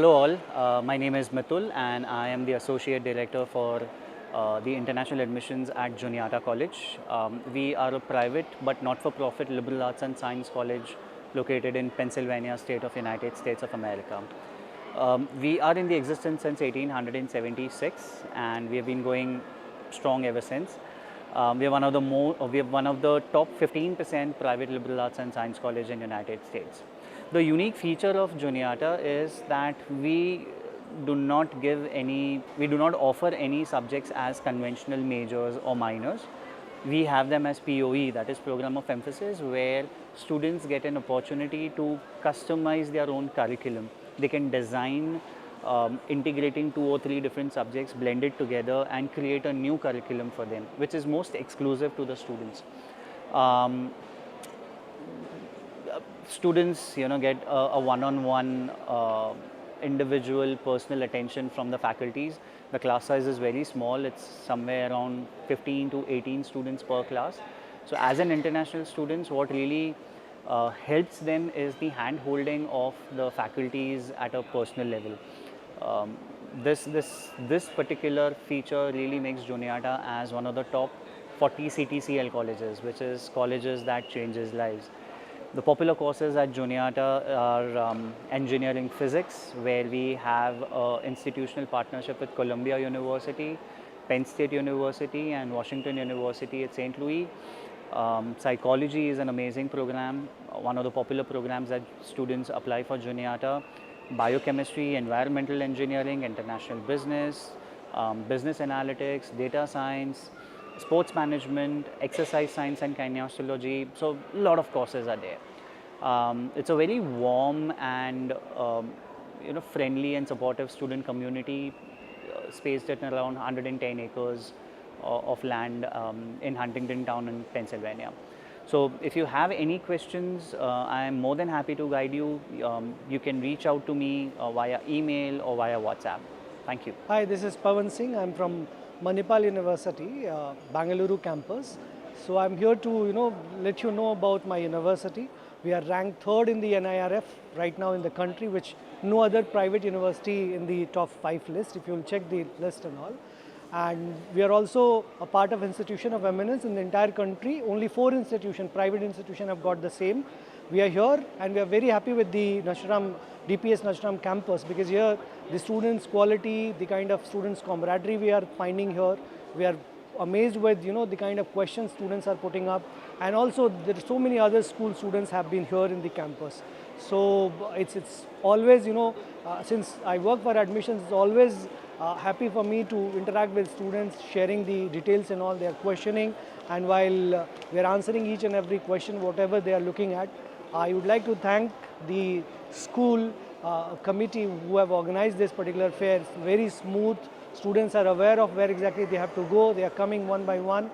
Hello all, my name is Mitul and I am the Associate Director for the International Admissions at Juniata College. We are a private but not-for-profit liberal arts and science college located in Pennsylvania state of United States of America. We are in the existence since 1876 and we have been going strong ever since. We are one of the top 15% private liberal arts and science college in United States. The unique feature of Juniata is that we do not offer any subjects as conventional majors or minors. We have them as POE, that is program of emphasis, where students get an opportunity to customize their own curriculum. They can design integrating 2 or 3 different subjects, blend it together and create a new curriculum for them, which is most exclusive to the students. Students get a one-on-one individual personal attention from the faculties. The class size is very small. It's somewhere around 15 to 18 students per class. So as an international students, what really helps them is the hand holding of the faculties at a personal level. This particular feature really makes Juniata as one of the top 40 CTCL colleges, which is colleges that changes lives. The popular courses at Juniata are engineering physics, where we have an institutional partnership with Columbia University, Penn State University and Washington University at St. Louis. Psychology is an amazing program, one of the popular programs that students apply for Juniata. Biochemistry, environmental engineering, international business, business analytics, data science, sports management, exercise science and kinesiology. So a lot of courses are there. It's a very warm and friendly and supportive student community spaced at around 110 acres of land in Huntington Town in Pennsylvania. So if you have any questions, I am more than happy to guide you. You can reach out to me via email or via WhatsApp. Thank you. Hi, this is Pavan Singh. I'm from Manipal University, Bangalore campus. So I'm here to let you know about my university. We are ranked 3rd in the NIRF right now in the country, which no other private university in the top 5 list, if you'll check the list and all. And we are also a part of Institution of Eminence in the entire country. Only 4 private institutions have got the same. We are here and we are very happy with the DPS Nacharam campus, because here the students' quality, the kind of students' camaraderie we are finding here, we are amazed with the kind of questions students are putting up, and also there are so many other school students have been here in the campus. So it's always since I work for admissions, it's always happy for me to interact with students, sharing the details and all. They are questioning, and while we are answering each and every question, whatever they are looking at, I would like to thank the school committee who have organized this particular fair. It's very smooth. Students are aware of where exactly they have to go. They are coming one by one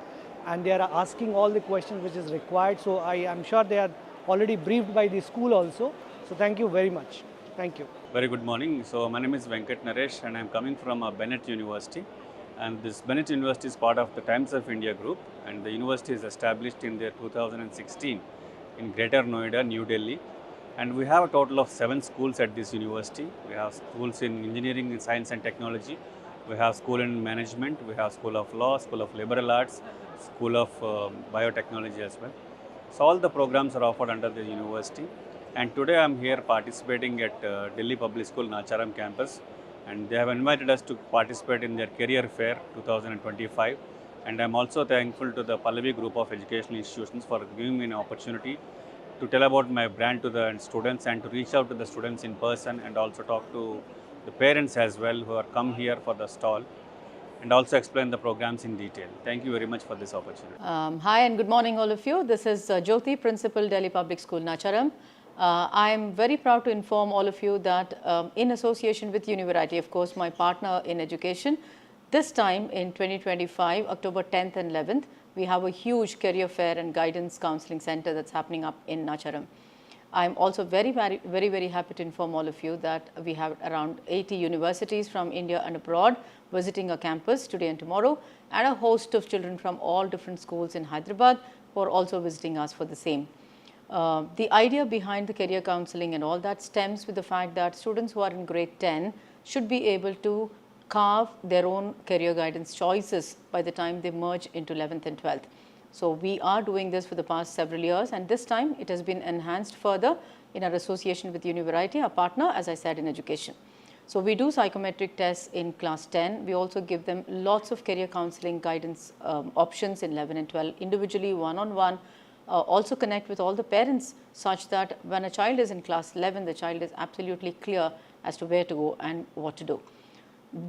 and they are asking all the questions which is required. So I am sure they are already briefed by the school also. So thank you very much. Thank you. Very good morning. So my name is Venkat Naresh and I am coming from Bennett University. And this Bennett University is part of the Times of India group, and the university is established in the year 2016 in Greater Noida, New Delhi. And we have a total of 7 schools at this university. We have schools in engineering, in science and technology. We have school in management. We have School of Law, School of Liberal Arts, School of Biotechnology as well. So all the programs are offered under the university. And today I am here participating at Delhi Public School Nacharam campus. And they have invited us to participate in their career fair 2025. And I am also thankful to the Pallavi group of educational institutions for giving me an opportunity to tell about my brand to the students and to reach out to the students in person and also talk to the parents as well who have come here for the stall and also explain the programs in detail. Thank you very much for this opportunity. Hi and good morning all of you. This is Jyoti, Principal, Delhi Public School, Nacharam. I am very proud to inform all of you that in association with Univariety, of course, my partner in education, this time in 2025, October 10th and 11th, we have a huge career fair and guidance counseling center that's happening up in Nacharam. I'm also very happy to inform all of you that we have around 80 universities from India and abroad visiting our campus today and tomorrow, and a host of children from all different schools in Hyderabad who are also visiting us for the same. The idea behind the career counseling and all that stems with the fact that students who are in grade 10 should be able to carve their own career guidance choices by the time they merge into 11th and 12th. So we are doing this for the past several years, and this time it has been enhanced further in our association with Univariety, our partner, as I said, in education. So we do psychometric tests in class 10. We also give them lots of career counseling guidance options in 11 and 12, individually, one-on-one. Also connect with all the parents such that when a child is in class 11, the child is absolutely clear as to where to go and what to do.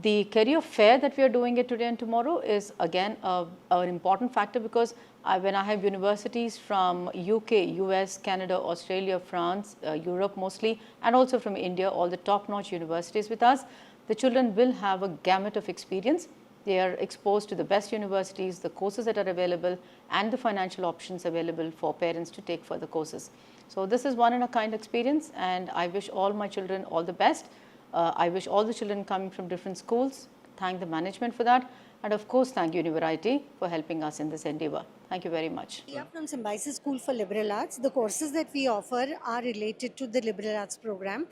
The career fair that we are doing it today and tomorrow is again an important factor, because when I have universities from UK, US, Canada, Australia, France, Europe mostly, and also from India, all the top-notch universities with us, the children will have a gamut of experience. They are exposed to the best universities, the courses that are available, and the financial options available for parents to take further courses. So this is one-in-a-kind experience, and I wish all my children all the best. I wish all the children coming from different schools, thank the management for that, and of course thank Univariety for helping us in this endeavor. Thank you very much. We are from Symbiosis School for Liberal Arts. The courses that we offer are related to the liberal arts program,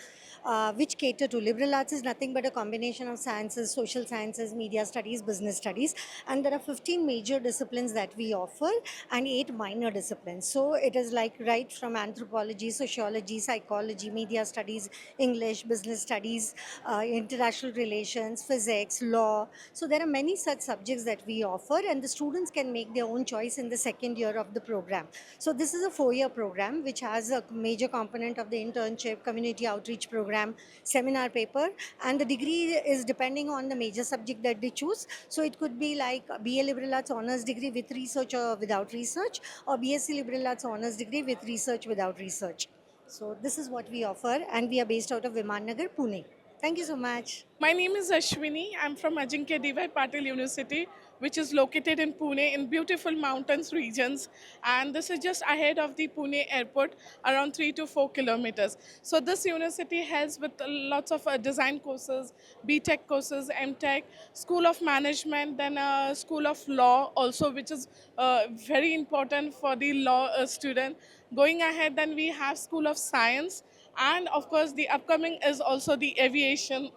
which cater to liberal arts is nothing but a combination of sciences, social sciences, media studies, business studies, and there are 15 major disciplines that we offer and 8 minor disciplines. So it is like right from anthropology, sociology, psychology, media studies, English, business studies, international relations, physics, law. So there are many such subjects that we offer, and the students can make their own choice in the second year of the program. So this is a 4-year program which has a major component of the internship, community outreach program, seminar paper, and the degree is depending on the major subject that they choose. So it could be like a BA Liberal Arts Honours degree with research or without research, or BSc Liberal Arts Honours degree with research without research. So this is what we offer, and we are based out of Viman Nagar, Pune. Thank you so much. My name is Ashwini. I'm from Ajinkya D.Y. Patil University, which is located in Pune in beautiful mountains regions. And this is just ahead of the Pune airport, around 3 to 4 kilometers. So this university has with lots of design courses, BTech courses, MTech, School of Management, then School of Law also, which is very important for the law student. Going ahead, then we have School of Science. And of course, the upcoming is also the aviation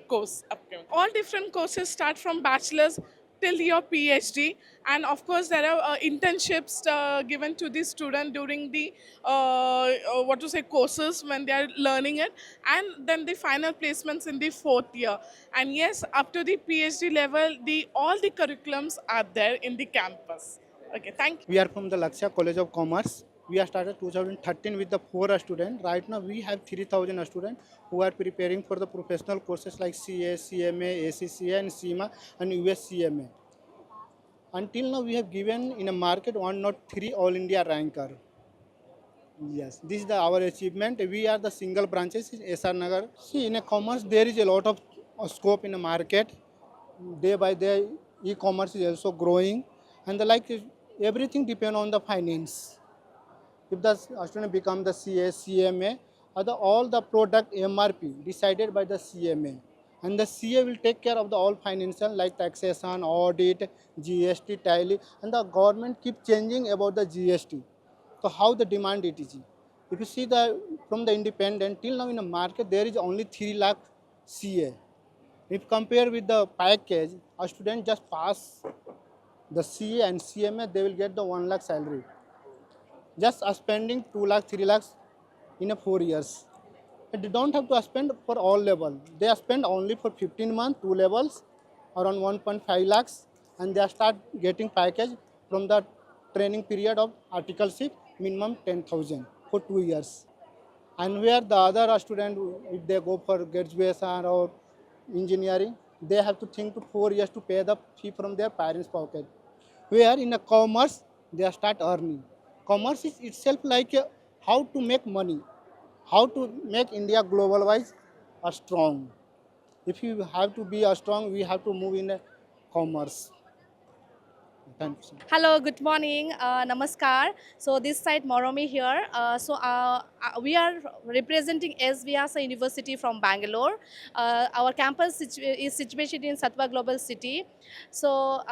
course upcoming. All different courses start from bachelor's till your PhD. And of course, there are internships given to the student during the courses when they are learning it. And then the final placements in the 4th year. And yes, up to the PhD level, all the curriculums are there in the campus. Okay, thank you. We are from the Lakshya College of Commerce. We are started 2013 with the 4 students. Right now we have 3,000 students who are preparing for the professional courses like CA, CMA, ACCA and CIMA and USCMA. Until now we have given in a market 103 All India ranker. Yes, this is our achievement. We are the single branches in SR Nagar. See, in a commerce there is a lot of scope in the market. Day by day e-commerce is also growing, and everything depends on the finance. If the student become the CA, CMA, all the product MRP decided by the CMA, and the CA will take care of the all financial like taxation, audit, GST, tally, and the government keep changing about the GST. So how the demand it is? If you see from the independent till now in the market there is only 3 lakh CA. If compare with the package, a student just pass the CA and CMA, they will get the 1 lakh salary. Just spending 2 lakh, 3 lakhs in 4 years. They don't have to spend for all level. They spend only for 15 months, 2 levels, around 1.5 lakhs, and they start getting package from the training period of articleship, minimum 10,000 for 2 years. And where the other student, if they go for graduation or engineering, they have to think to 4 years to pay the fee from their parents' pocket. Where in a commerce, they start earning. Commerce is itself like how to make money, how to make India global-wise strong. If you have to be strong, we have to move in commerce. Thank you. Hello, good morning, namaskar. So this side Moromi here. We are representing S. Vyasa University from Bangalore. Our campus is situated in Sattva Global City. So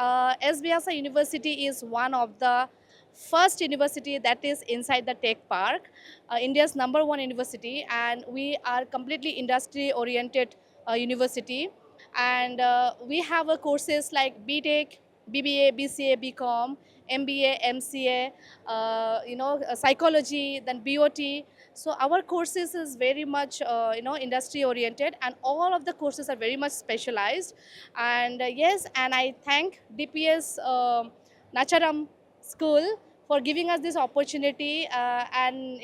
S. Vyasa University is one of the first university that is inside the tech park, India's #1 university, and we are completely industry oriented university. And we have courses like BTech, BBA, BCA, BCom, MBA, MCA, psychology, then BOT. So our courses is very much industry oriented, and all of the courses are very much specialized. And yes, and I thank DPS Nacharam School for giving us this opportunity, and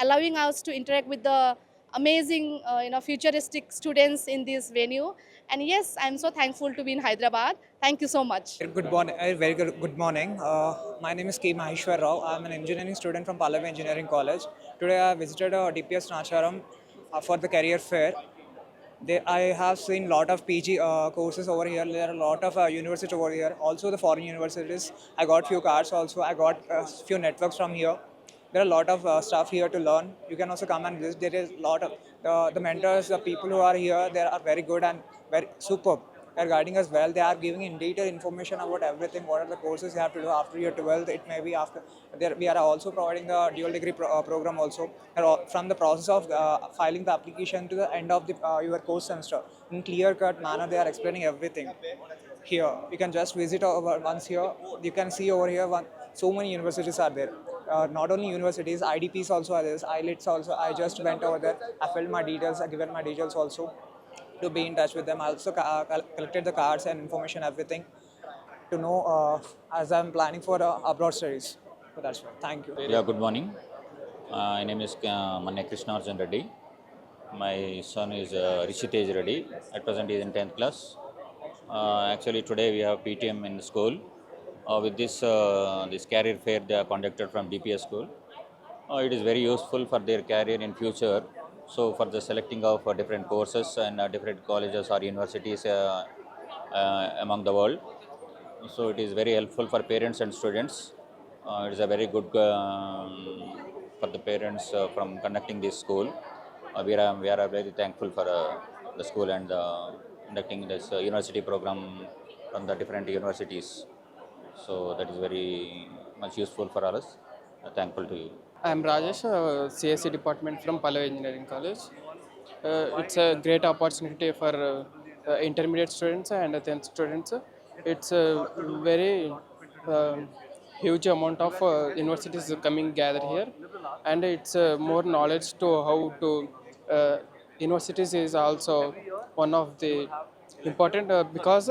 allowing us to interact with the amazing futuristic students in this venue. And yes, I'm so thankful to be in Hyderabad. Thank you so much. Very good morning. My name is K. Maheshwar Rao. I'm an engineering student from Pallavi Engineering College. Today I visited DPS Nacharam for the career fair. I have seen a lot of PG courses over here. There are a lot of universities over here. Also the foreign universities. I got few cards also. I got few networks from here. There are a lot of stuff here to learn. You can also come and visit. There is a lot of the mentors, the people who are here. They are very good and very superb. They are guiding us well. They are giving in detail information about everything. What are the courses you have to do after your 12th? It may be after. We are also providing the dual degree program also. From the process of filing the application to the end of the your course semester, in clear cut manner, they are explaining everything. Here, you can just visit over once here. You can see over here. So many universities are there. Not only universities, IDPs also are there, IELTS also. I just went over there. I filled my details. I given my details also to be in touch with them. I also collected the cards and information, everything to know as I'm planning for abroad studies. So that's why. Thank you. Yeah, good morning. My name is Manne Krishna Arjun Reddy. My son is Rishitej Reddy. At present, he is in 10th class. Actually, today we have PTM in school. With this career fair they are conducted from DPS school. It is very useful for their career in future. So for the selecting of different courses and different colleges or universities among the world. So it is very helpful for parents and students. It is a very good for the parents from conducting this school. We are very thankful for the school and conducting this university program from the different universities. So that is very much useful for us. Thankful to you. I am Rajesh, CSC department from Pallavi Engineering College. It's a great opportunity for intermediate students and 10th students. It's a very huge amount of universities coming gather here, and it's more knowledge to how to universities is also one of the important because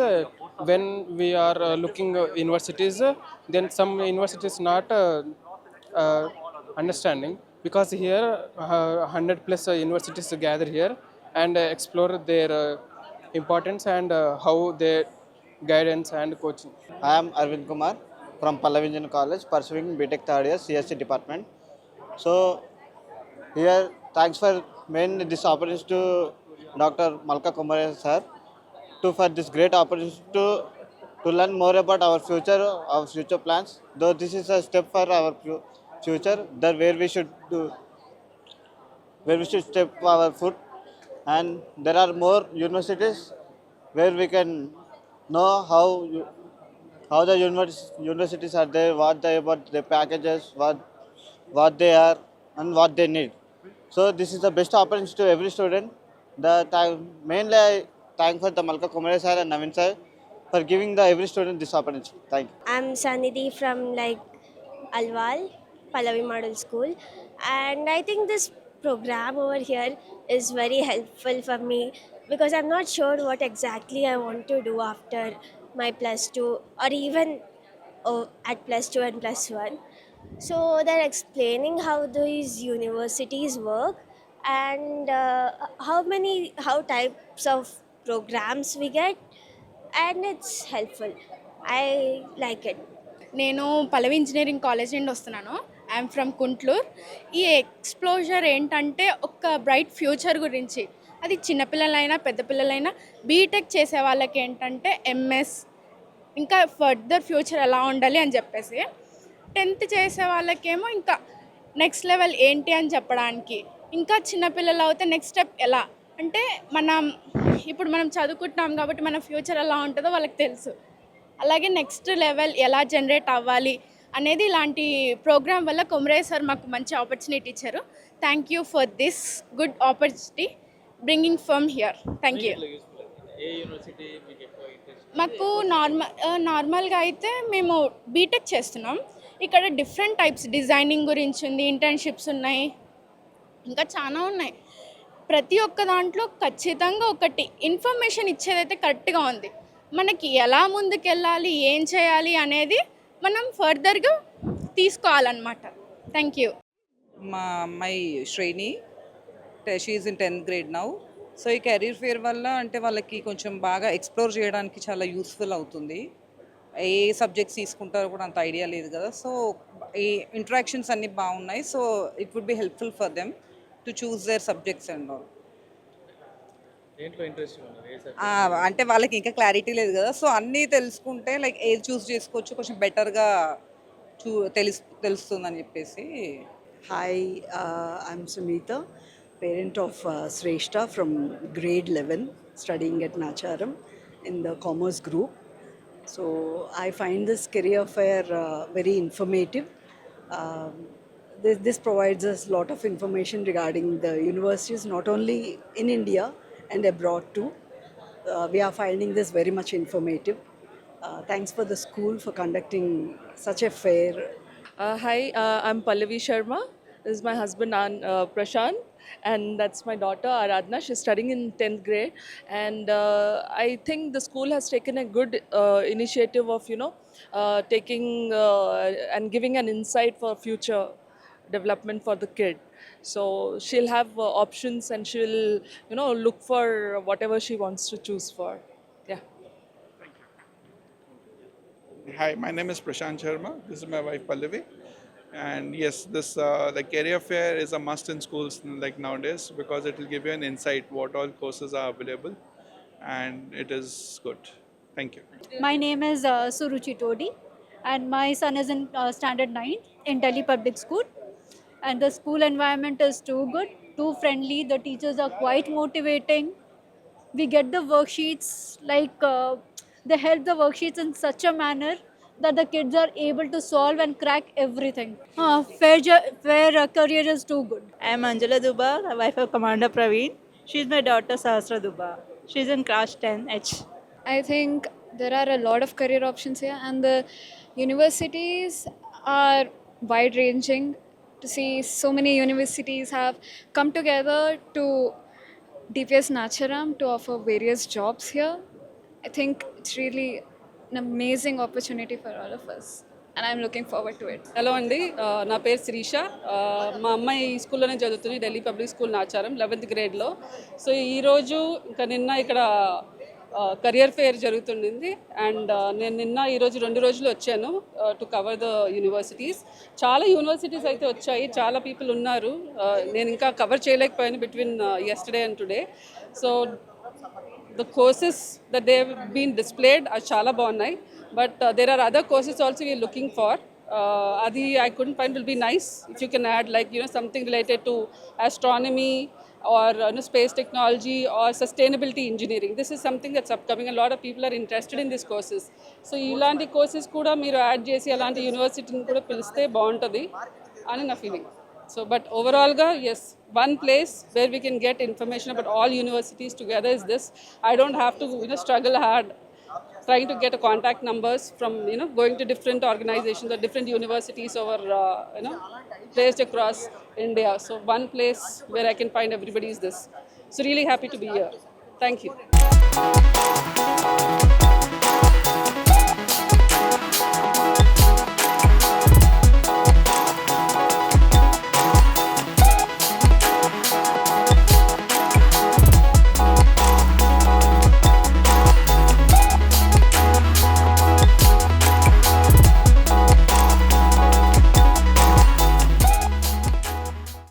when we are looking universities, then some universities not understanding, because here 100 plus universities gather here and explore their importance and how their guidance and coaching. I am Arvind Kumar from Pallavi Engineering College, pursuing BTech third year CSC department. So here, thanks for main this opportunity to Dr. Malka Kumar sir for this great opportunity to learn more about our future plans. Though this is a step for our future, that where we should step our foot, and there are more universities where we can know how the universities are there, what their packages, what they are, and what they need. So this is the best opportunity to every student. Mainly I thank for the Malka Kumar sir and Navin sir for giving every student this opportunity. Thank you. I'm Sanidhi from Alwal, Pallavi Model School, and I think this program over here is very helpful for me because I'm not sure what exactly I want to do after my plus 2 or even at plus 2 and plus 1. So they're explaining how these universities work and how types of programs we get, and it's helpful. I like it. నేను పల్లవి engineering college నుండి వస్తున్నాను. I'm from Kuntloor. ఈ ఎక్స్ప్లోజర్ ఏంటంటే ఒక bright future గురించి, అది చిన్నపిల్లలైనా పెద్ద పిల్లలైనా బీటెక్ చేసే వాళ్ళకి ఏంటంటే ఎంఎస్ ఇంకా ఫర్దర్ ఫ్యూచర్ ఎలా ఉండాలి అని చెప్పేసి, 10th చేసే వాళ్ళకేమో ఇంకా నెక్స్ట్ లెవెల్ ఏంటి అని చెప్పడానికి, ఇంకా చిన్నపిల్లలు అయితే నెక్స్ట్ స్టెప్ ఎలా అంటే ఇప్పుడు మనం చదువుకుంటున్నాం కాబట్టి మన ఫ్యూచర్ ఎలా ఉంటుందో వాళ్ళకి తెలుసు. అలాగే నెక్స్ట్ లెవెల్ ఎలా జనరేట్ అవ్వాలి, అనేది ఇలాంటి ప్రోగ్రామ్ వల్ల కొమరయ్య సార్ మాకు మంచి ఆపర్చునిటీ ఇచ్చారు. Thank you for this good opportunity bringing from here. Thank you. మాకు నార్మల్గా అయితే మేము బీటెక్ చేస్తున్నాం. ఇక్కడ డిఫరెంట్ టైప్స్ డిజైనింగ్ గురించి ఉంది, ఇంటర్న్షిప్స్ ఉన్నాయి, ఇంకా చాలా ఉన్నాయి. ప్రతి ఒక్క దాంట్లో ఖచ్చితంగా ఒకటి ఇన్ఫర్మేషన్ ఇచ్చేదైతే కరెక్ట్గా ఉంది. మనకి ఎలా ముందుకెళ్ళాలి, ఏం చేయాలి అనేది మనం ఫర్దర్గా తీసుకోవాలన్నమాట. Thank you. మా అమ్మాయి శ్రేణి, she is in 10th grade now. So ఈ కెరీర్ ఫేర్ వల్ల అంటే వాళ్ళకి కొంచెం బాగా ఎక్స్ప్లోర్ చేయడానికి చాలా యూస్ఫుల్ అవుతుంది. ఏ సబ్జెక్ట్స్ తీసుకుంటారో కూడా అంత ఐడియా లేదు కదా. సో ఈ ఇంటరాక్షన్స్ అన్నీ బాగున్నాయి. So it would be helpful for them to choose their subjects and all. అంటే వాళ్ళకి ఇంకా క్లారిటీ లేదు కదా. సో అన్నీ తెలుసుకుంటే లైక్ ఏది చూస్ చేసుకోవచ్చు, కొంచెం బెటర్గా తెలుస్తుందని చెప్పేసి. Hi, I'm Sunita, parent of Shrestha from grade 11, studying at Nacharam in the commerce group. So I find this career fair very informative. This provides us a lot of information regarding the universities, not only in India and abroad too. We are finding this very much informative. Thanks for the school for conducting such a fair. Hi, I'm Pallavi Sharma. This is my husband Prashant, and that's my daughter Aradhna. She's studying in 10th grade, and I think the school has taken a good initiative of taking and giving an insight for future development for the kid. So she'll have options, and she'll look for whatever she wants to choose for. Yeah. Hi, my name is Prashant Sharma. This is my wife Pallavi. And yes, this the career fair is a must in schools like nowadays, because it will give you an insight what all courses are available, and it is good. Thank you. My name is Suruchi Todi, and my son is in standard 9 in Delhi Public School, and the school environment is too good, too friendly. The teachers are quite motivating. We get the worksheets they help the worksheets in such a manner that the kids are able to solve and crack everything. Fair career is too good. I am Anjala Dubba, wife of Commander Praveen. She is my daughter Sahasra Dubba. She is in class 10H. I think there are a lot of career options here, and the universities are wide ranging. To see so many universities have come together to DPS Nacharam to offer various jobs here. I think it's really an amazing opportunity for all of us, and I'm looking forward to it. Hello అండి, నా పేరు శిరీష. మా అమ్మాయి ఈ స్కూల్లోనే చదువుతుంది, Delhi Public School Nacharam 11th గ్రేడ్లో. So ఈరోజు ఇంకా నిన్న ఇక్కడ కరియర్ ఫేర్ జరుగుతుండింది, అండ్ నేను ఈరోజు 2 రోజులు వచ్చాను టు కవర్ ద యూనివర్సిటీస్. చాలా యూనివర్సిటీస్ అయితే వచ్చాయి, చాలా పీపుల్ ఉన్నారు. నేను ఇంకా కవర్ చేయలేకపోయాను between yesterday and today. So the courses that they have been displayed are chala bagunnai, but there are other courses also we are looking for. Adi I couldn't find. Will be nice if you can add something related to astronomy or space technology or sustainability engineering. This is something that's upcoming. A lot of people are interested in these courses. So ilanti courses kuda meeru add chesi alanti university ni kuda piliste baaguntadi ani na feeling. So, but overall, yes, one place where we can get information about all universities together is this. I don't have to struggle hard trying to get a contact numbers from going to different organizations or different universities over placed across India. So one place where I can find everybody is this. So really happy to be here. Thank you.